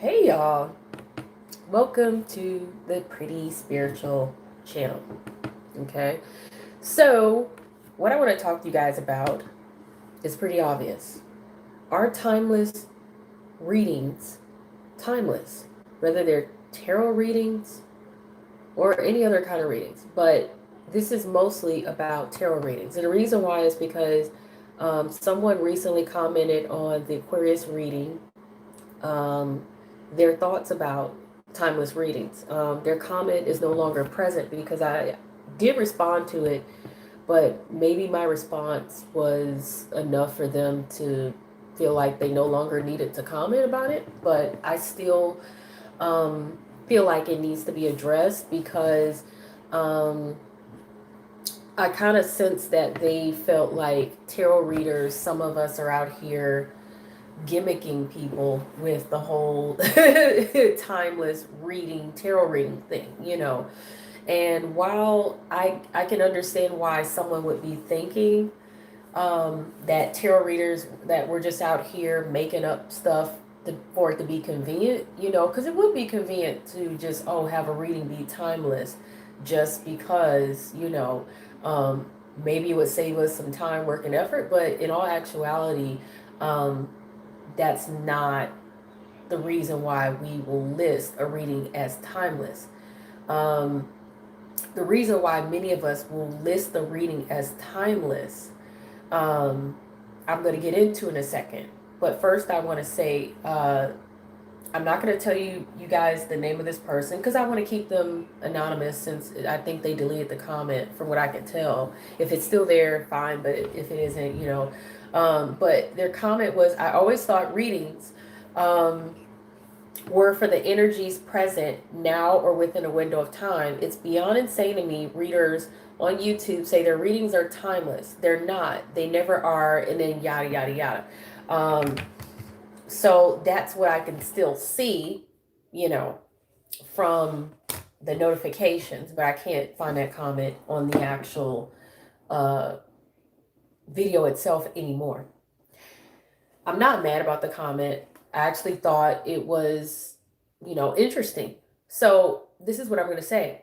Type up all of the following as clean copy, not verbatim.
Hey y'all, welcome to the Pretty Spiritual channel. Okay, so what I want to talk to you guys about is pretty obvious. Are timeless readings timeless? Whether they're tarot readings or any other kind of readings, but this is mostly about tarot readings. And the reason why is because someone recently commented on the Aquarius reading um, their thoughts about timeless readings. Their comment is no longer present because I did respond to it, but maybe my response was enough for them to feel like they no longer needed to comment about it. But I still feel like it needs to be addressed because um, I kind of sense that they felt like tarot readers, some of us are out here gimmicking people with the whole timeless reading tarot reading thing. And while I can understand why someone would be thinking that tarot readers that we're just out here making up stuff for it to be convenient, because it would be convenient to just have a reading be timeless just because um, maybe it would save us some time work and effort, but in all actuality um, that's not the reason why we will list a reading as timeless. Um, the reason why many of us will list the reading as timeless, um, I'm going to get into in a second. But first, I want to say I'm not going to tell you guys the name of this person because I want to keep them anonymous since I think they deleted the comment from what I can tell. If it's still there, fine. But if it isn't, but their comment was, I always thought readings um, were for the energies present now or within a window of time. It's beyond insane to me. Readers on YouTube say their readings are timeless. They're not. They never are. And then yada, yada, yada. Um, so that's what I can still see, you know, from the notifications, but I can't find that comment on the actual uh, video itself anymore. I'm not mad about the comment. I actually thought it was, interesting. So this is what I'm going to say.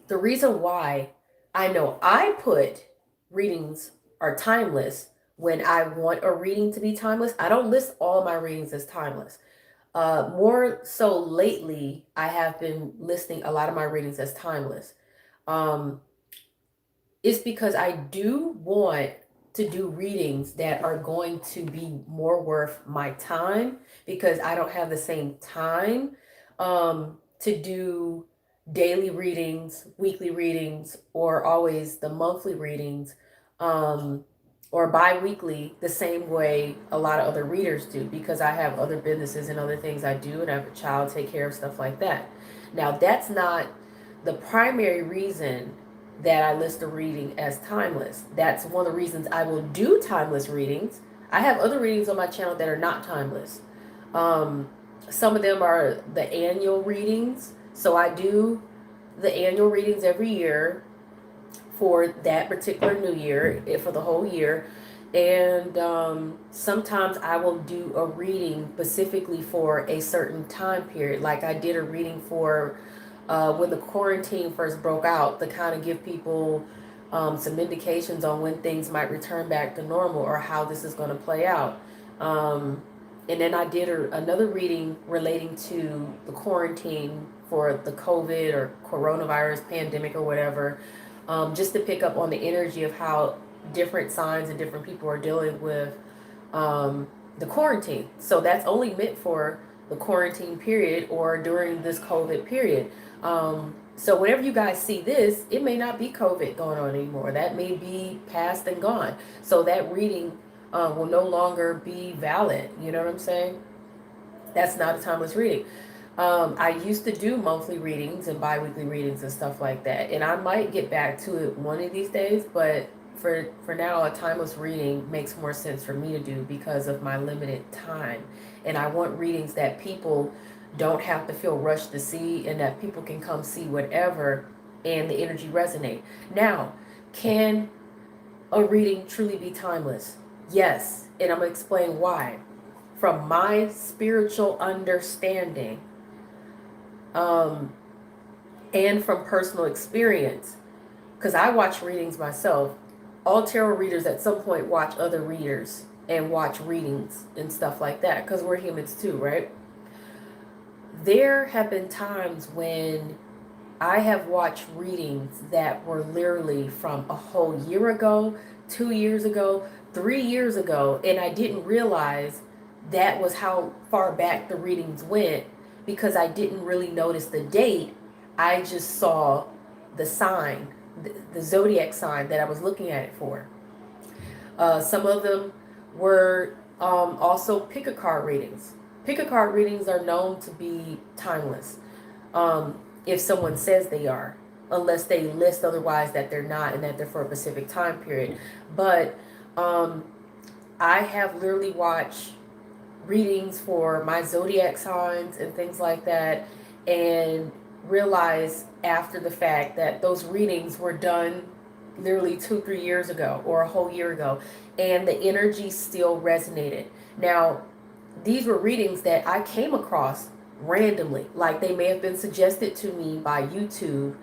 The reason why I know I put readings are timeless when I want a reading to be timeless, I don't list all my readings as timeless. More so lately, I have been listing a lot of my readings as timeless. Um, it's because I do want to do readings that are going to be more worth my time because I don't have the same time to do daily readings, weekly readings, or always the monthly readings. Or bi-weekly the same way a lot of other readers do because I have other businesses and other things I do and I have a child to take care of, stuff like that. Now that's not the primary reason that I list a reading as timeless. That's one of the reasons I will do timeless readings. I have other readings on my channel that are not timeless. Um, some of them are the annual readings. So I do the annual readings every year for that particular new year, for the whole year. And sometimes I will do a reading specifically for a certain time period. Like I did a reading for when the quarantine first broke out to kind of give people some indications on when things might return back to normal or how this is going to play out. And then I did another reading relating to the quarantine for the COVID or coronavirus pandemic or whatever, just to pick up on the energy of how different signs and different people are dealing with the quarantine. So that's only meant for the quarantine period or during this COVID period. So whenever you guys see this, it may not be COVID going on anymore. That may be past and gone. So that reading will no longer be valid. You know what I'm saying? That's not a timeless reading. I used to do monthly readings and bi-weekly readings and stuff like that. And I might get back to it one of these days, but for now, a timeless reading makes more sense for me to do because of my limited time. And I want readings that people don't have to feel rushed to see and that people can come see whatever and the energy resonate. Now, can a reading truly be timeless? Yes, and I'm going to explain why. from my spiritual understanding, and from personal experience, because I watch readings myself. All tarot readers at some point watch other readers and watch readings and stuff like that, because we're humans too, right? There have been times when I have watched readings that were literally from a whole year ago, 2 years ago, 3 years ago, and I didn't realize that was how far back the readings went, because I didn't really notice the date. I just saw the sign, the zodiac sign that I was looking at it for. Some of them were also pick-a-card readings. Pick-a-card readings are known to be timeless, if someone says they are, unless they list otherwise that they're not and that they're for a specific time period. But I have literally watched readings for my zodiac signs and things like that, and realized after the fact that those readings were done literally 2-3 years ago or a whole year ago, and the energy still resonated. Now, these were readings that I came across randomly, like they may have been suggested to me by YouTube,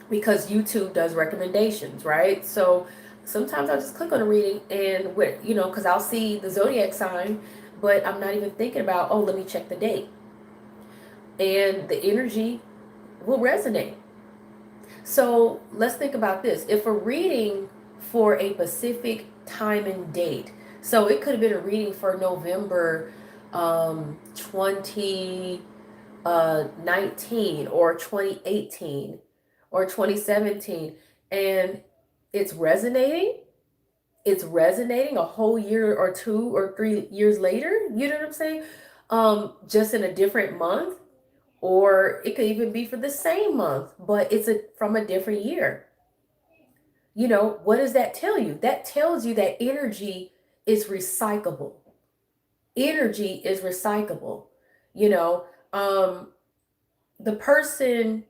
because YouTube does recommendations, right? So sometimes I'll just click on a reading, and because I'll see the zodiac sign, but I'm not even thinking about, oh, let me check the date, and the energy will resonate. So let's think about this. If a reading for a specific time and date, so it could have been a reading for November 2019 or 2018 or 2017, and it's resonating a whole year or 2 or 3 years later, you know what I'm saying? Just in a different month, or it could even be for the same month, but it's from a different year. What does that tell you? That tells you that energy is recyclable. Energy is recyclable. The person,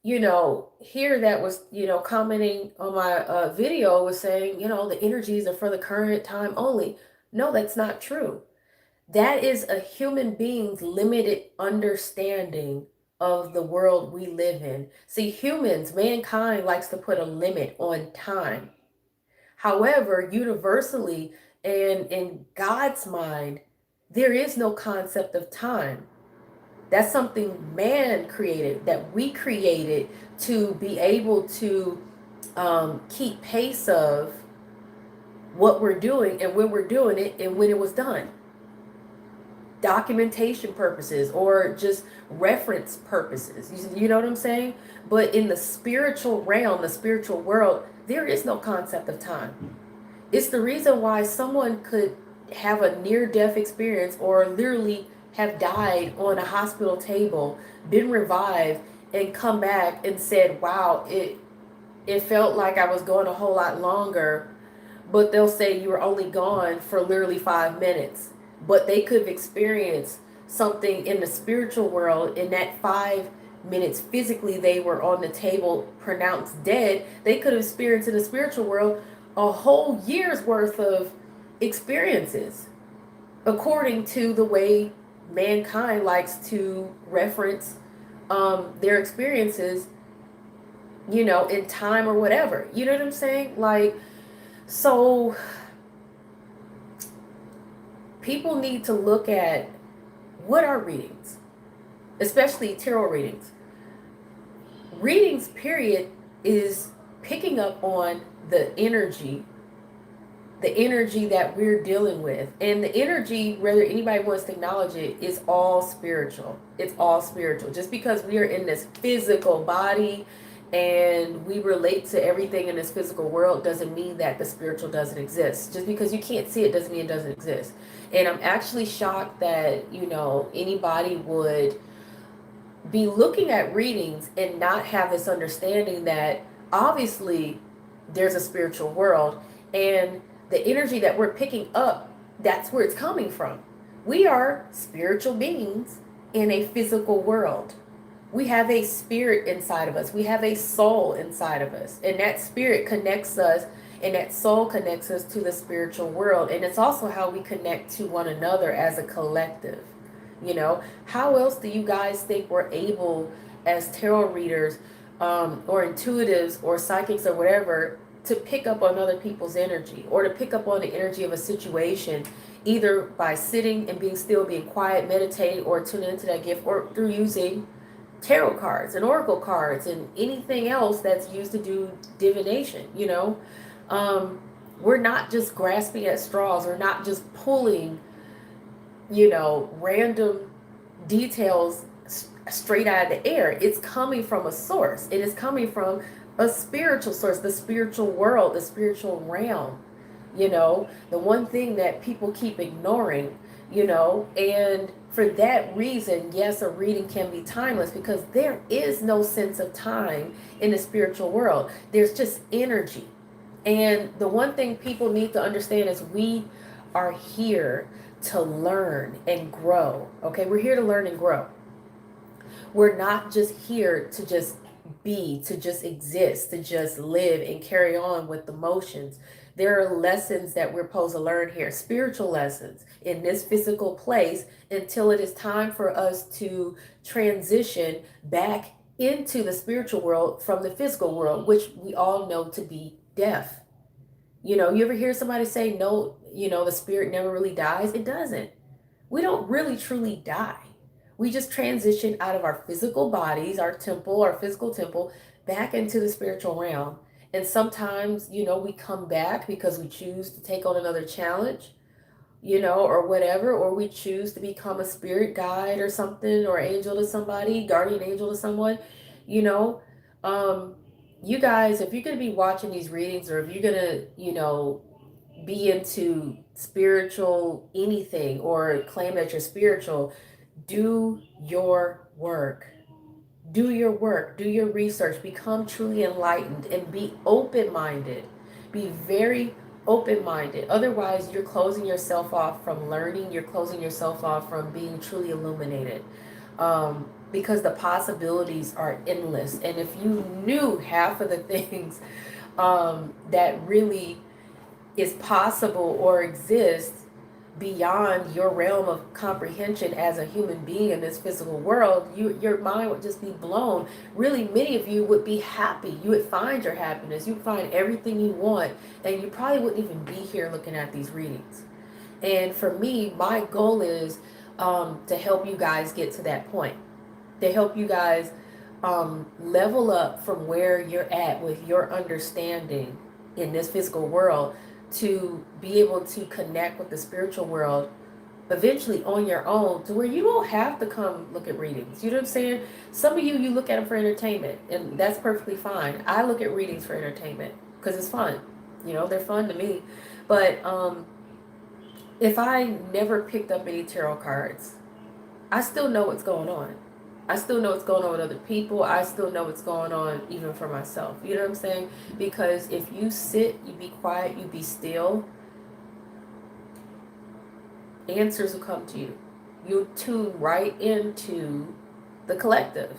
here that was, commenting on my video was saying, the energies are for the current time only. No, that's not true. That is a human being's limited understanding of the world we live in. See, mankind likes to put a limit on time. However, universally and in God's mind, there is no concept of time. That's something man created, that we created to be able to keep pace of what we're doing and when we're doing it and when it was done. Documentation purposes or just reference purposes. You know what I'm saying? But in the spiritual realm, the spiritual world, there is no concept of time. It's the reason why someone could have a near-death experience or literally have died on a hospital table, been revived, and come back and said, wow, it felt like I was going a whole lot longer, but they'll say you were only gone for literally 5 minutes. But they could have experienced something in the spiritual world in that 5 minutes. Physically, they were on the table pronounced dead. They could have experienced in the spiritual world a whole year's worth of experiences, according to the way mankind likes to reference their experiences, in time or whatever. You know what I'm saying? So people need to look at what are readings, especially tarot readings. Readings, period, is picking up on the energy that we're dealing with. And the energy, whether anybody wants to acknowledge it, is all spiritual. It's all spiritual. Just because we are in this physical body and we relate to everything in this physical world doesn't mean that the spiritual doesn't exist. Just because you can't see it doesn't mean it doesn't exist. And I'm actually shocked that, anybody would be looking at readings and not have this understanding that obviously there's a spiritual world, and the energy that we're picking up, that's where it's coming from. We are spiritual beings in a physical world. We have a spirit inside of us. We have a soul inside of us. And that spirit connects us And that soul connects us to the spiritual world. And it's also how we connect to one another as a collective. You know, how else do you guys think we're able, as tarot readers, or intuitives or psychics or whatever, to pick up on other people's energy, or to pick up on the energy of a situation, either by sitting and being still, being quiet, meditating, or tuning into that gift, or through using tarot cards and oracle cards and anything else that's used to do divination, you know? We're not just grasping at straws. We're not just pulling, you know, random details straight out of the air. It's coming from a source. It is coming from a spiritual source, the spiritual world, the spiritual realm. You know, the one thing that people keep ignoring, you know, and for that reason, yes, a reading can be timeless because there is no sense of time in the spiritual world. There's just energy. And the one thing people need to understand is we are here to learn and grow. Okay, we're here to learn and grow. We're not just here to just be, to just exist, to just live and carry on with the motions. There are lessons that we're supposed to learn here, spiritual lessons in this physical place, until it is time for us to transition back into the spiritual world from the physical world, which we all know to be death. You know, you ever hear somebody say, no, you know, the spirit never really dies? It doesn't. We don't really truly die. We just transition out of our physical bodies, our temple, our physical temple, back into the spiritual realm. And sometimes, you know, we come back because we choose to take on another challenge, you know, or whatever, or we choose to become a spirit guide or something, or angel to somebody, guardian angel to someone, you know. Um, you guys, if you're going to be watching these readings, or if you're going to, you know, be into spiritual anything or claim that you're spiritual, do your work. Do your work, do your research, become truly enlightened, and be open minded. Be very open minded. Otherwise, you're closing yourself off from learning, you're closing yourself off from being truly illuminated. Because the possibilities are endless. And if you knew half of the things that really is possible or exists beyond your realm of comprehension as a human being in this physical world, your mind would just be blown. Really, many of you would be happy. You would find your happiness. You would find everything you want, and you probably wouldn't even be here looking at these readings. And for me, my goal is to help you guys get to that point, to help you guys level up from where you're at with your understanding in this physical world, to be able to connect with the spiritual world eventually on your own, to where you don't have to come look at readings. You know what I'm saying? Some of you look at them for entertainment, and that's perfectly fine. I look at readings for entertainment because it's fun. You know, they're fun to me. But if I never picked up any tarot cards, I still know what's going on. I still know what's going on with other people. I still know what's going on even for myself. You know what I'm saying? Because if you sit, you be quiet, you be still, answers will come to you. You'll tune right into the collective.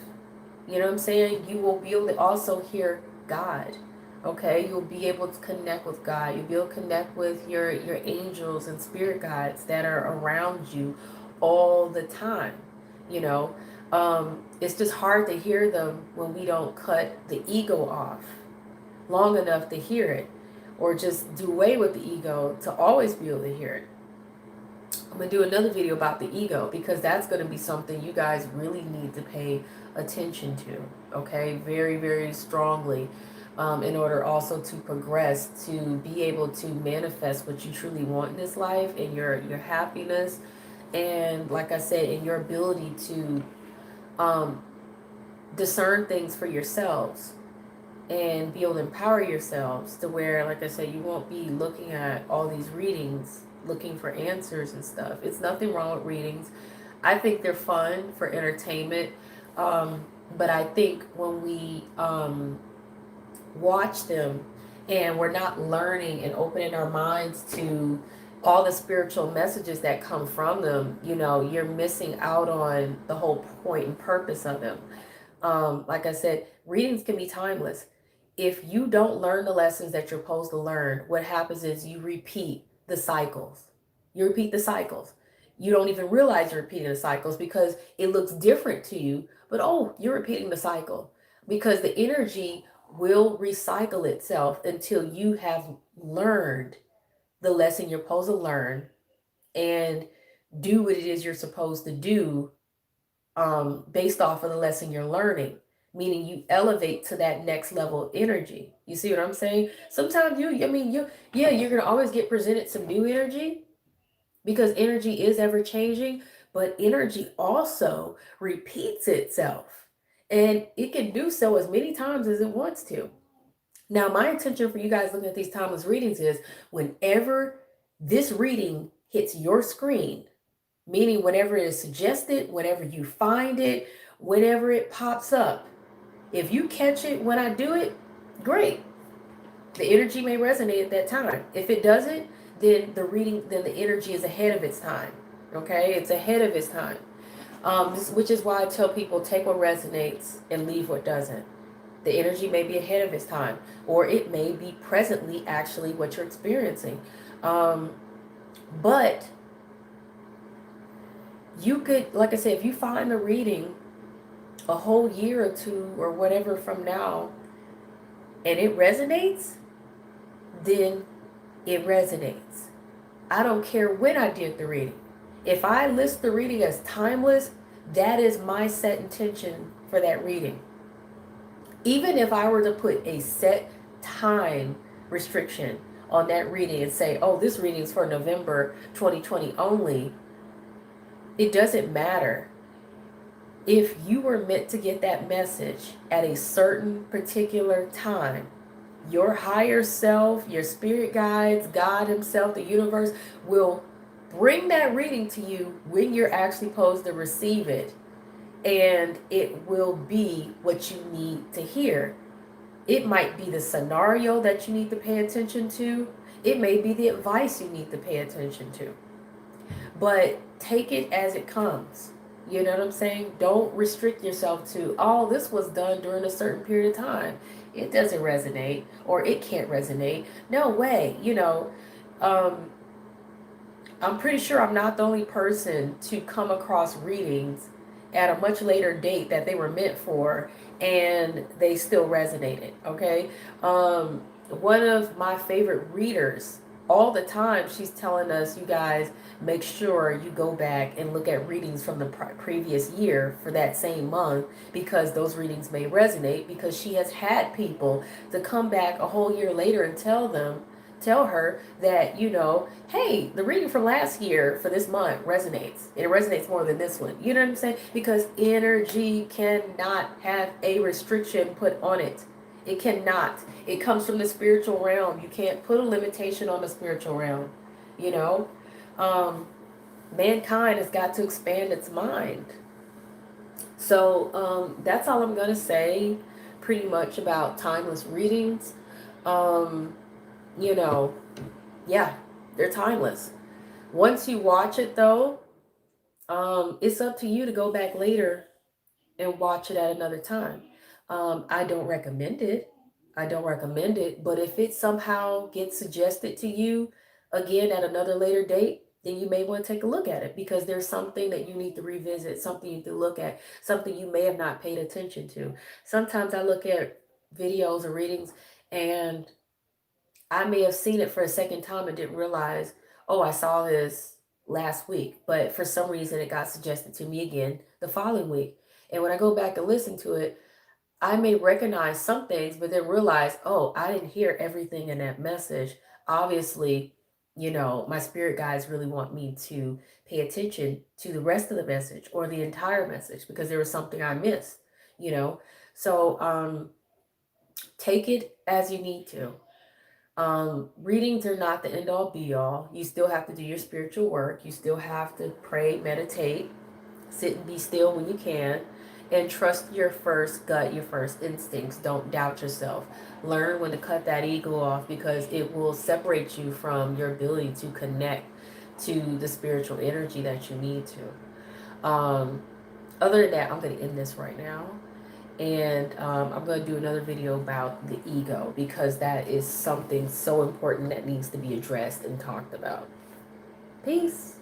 You know what I'm saying? You will be able to also hear God. Okay? You'll be able to connect with God. You'll be able to connect with your angels and spirit guides that are around you all the time. You know? It's just hard to hear them when we don't cut the ego off long enough to hear it, or just do away with the ego to always be able to hear it. I'm going to do another video about the ego, because that's going to be something you guys really need to pay attention to, okay? Very, very strongly, in order also to progress, to be able to manifest what you truly want in this life, and your happiness, and like I said, in your ability to discern things for yourselves and be able to empower yourselves, to where, like I said, you won't be looking at all these readings looking for answers and stuff. It's nothing wrong with readings. I think they're fun for entertainment, but I think when we watch them and we're not learning and opening our minds to all the spiritual messages that come from them, you know, you're missing out on the whole point and purpose of them. Like I said, readings can be timeless. if you don't learn the lessons that you're supposed to learn, what happens is you repeat the cycles. You repeat the cycles. You don't even realize you're repeating the cycles because it looks different to you, but oh, you're repeating the cycle because the energy will recycle itself until you have learned the lesson you're supposed to learn and do what it is you're supposed to do based off of the lesson you're learning, meaning you elevate to that next level of energy. You see what I'm saying? Sometimes you're gonna always get presented some new energy because energy is ever changing, but energy also repeats itself, and it can do so as many times as it wants to. Now, my intention for you guys looking at these timeless readings is whenever this reading hits your screen, meaning whenever it is suggested, whenever you find it, whenever it pops up. If you catch it when I do it, great. The energy may resonate at that time. If it doesn't, then the energy is ahead of its time. Okay, it's ahead of its time. Which is why I tell people take what resonates and leave what doesn't. The energy may be ahead of its time, or it may be presently actually what you're experiencing. But you could, like I said, if you find the reading a whole year or two or whatever from now and it resonates, then it resonates. I don't care when I did the reading. If I list the reading as timeless, that is my set intention for that reading. Even if I were to put a set time restriction on that reading and say, oh, this reading is for November 2020 only, it doesn't matter. If you were meant to get that message at a certain particular time, your higher self, your spirit guides, God himself, the universe will bring that reading to you when you're actually supposed to receive it. And it will be what you need to hear. It might be the scenario that you need to pay attention to. It may be the advice you need to pay attention to. But take it as it comes. You know what I'm saying? Don't restrict yourself to, oh, this was done during a certain period of time. It doesn't resonate, or it can't resonate. No way. I'm pretty sure I'm not the only person to come across readings at a much later date that they were meant for, and they still resonated. Okay. One of my favorite readers, all the time she's telling us, you guys, make sure you go back and look at readings from the previous year for that same month, because those readings may resonate, because she has had people to come back a whole year later and tell her that, hey, the reading from last year for this month resonates. It resonates more than this one. You know what I'm saying? Because energy cannot have a restriction put on it. It cannot. It comes from the spiritual realm. You can't put a limitation on the spiritual realm. You know, mankind has got to expand its mind. So that's all I'm going to say pretty much about timeless readings. Yeah, they're timeless. Once you watch it, though, it's up to you to go back later and watch it at another time. I don't recommend it. But if it somehow gets suggested to you again at another later date, then you may want to take a look at it, because there's something that you need to revisit, something you need to look at, something you may have not paid attention to. Sometimes I look at videos or readings and I may have seen it for a second time and didn't realize, oh, I saw this last week, but for some reason it got suggested to me again the following week. And when I go back and listen to it, I may recognize some things, but then realize, oh, I didn't hear everything in that message. Obviously, my spirit guides really want me to pay attention to the rest of the message or the entire message, because there was something I missed, So take it as you need to. Readings are not the end all be all. You still have to do your spiritual work. You still have to pray, meditate, sit and be still when you can, and trust your first gut, your first instincts. Don't doubt yourself. Learn when to cut that ego off, because it will separate you from your ability to connect to the spiritual energy that you need to. Other than that, I'm going to end this right now. And I'm going to do another video about the ego, because that is something so important that needs to be addressed and talked about. Peace.